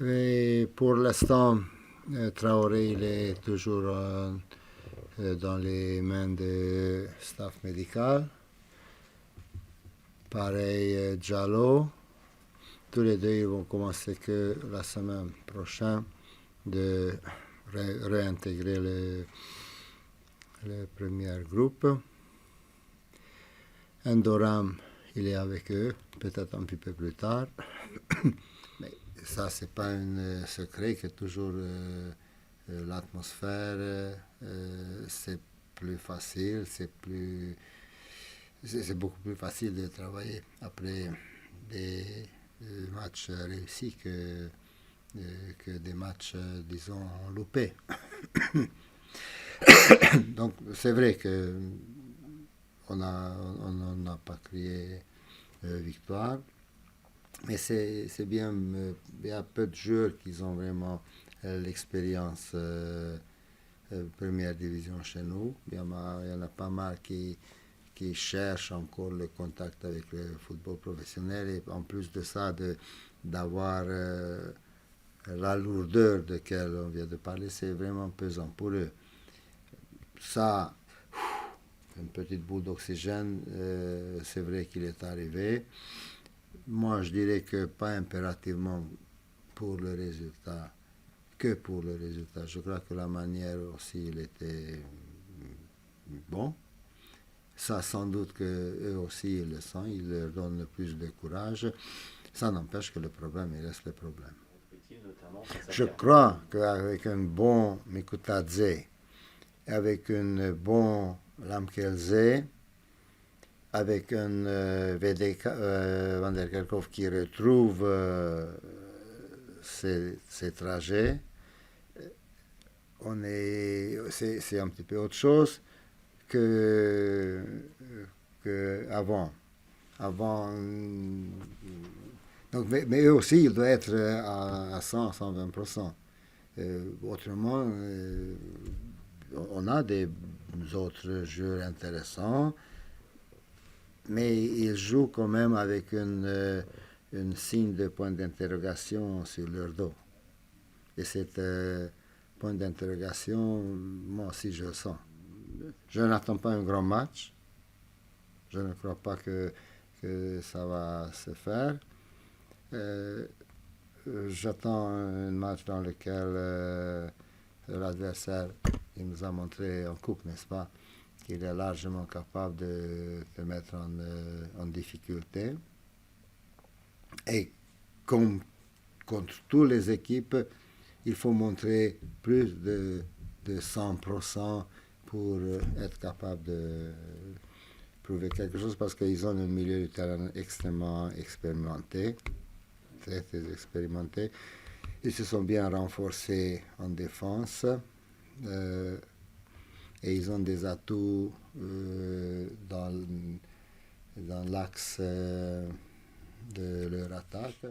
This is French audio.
Et pour l'instant, Traoré il est toujours dans les mains du staff médical. Pareil, Diallo. Tous les deux ils vont commencer que la semaine prochaine de réintégrer le premier groupe. Endoram, il est avec eux, peut-être un petit peu plus tard. Mais ça, c'est pas un secret que toujours l'atmosphère, c'est plus facile, c'est beaucoup plus facile de travailler après des matchs réussis que des matchs, disons, loupés. Donc, c'est vrai que on n'a pas crié victoire, mais c'est bien, il y a peu de joueurs qui ont vraiment l'expérience première division chez nous. Il y en a pas mal qui cherchent encore le contact avec le football professionnel et en plus de ça, d'avoir la lourdeur de laquelle on vient de parler, c'est vraiment pesant pour eux. Ça, une petite boule d'oxygène, c'est vrai qu'il est arrivé. Moi, je dirais que pas impérativement pour le résultat, que pour le résultat. Je crois que la manière aussi, il était bon. Ça, sans doute qu'eux aussi, ils le sentent, ils leur donnent plus de courage. Ça n'empêche que le problème, il reste le problème. Je crois qu'avec un bon Mikutadze, avec un bon Lamkelze, avec un Van der Kerkhoff qui retrouve ses trajets, c'est un petit peu autre chose que avant. Donc, mais eux aussi, ils doivent être à 100, 120%. Autrement, on a des autres joueurs intéressants, mais ils jouent quand même avec une signe de point d'interrogation sur leur dos. Et cet point d'interrogation, moi aussi je le sens. Je n'attends pas un grand match. Je ne crois pas que ça va se faire. J'attends un match dans lequel l'adversaire, il nous a montré en coupe, n'est-ce pas, qu'il est largement capable de te mettre en difficulté. Et comme contre toutes les équipes, il faut montrer plus de 100% pour être capable de prouver quelque chose, parce qu'ils ont un milieu de terrain extrêmement expérimenté, très très expérimenté. Ils se sont bien renforcés en défense et ils ont des atouts dans l'axe de leur attaque.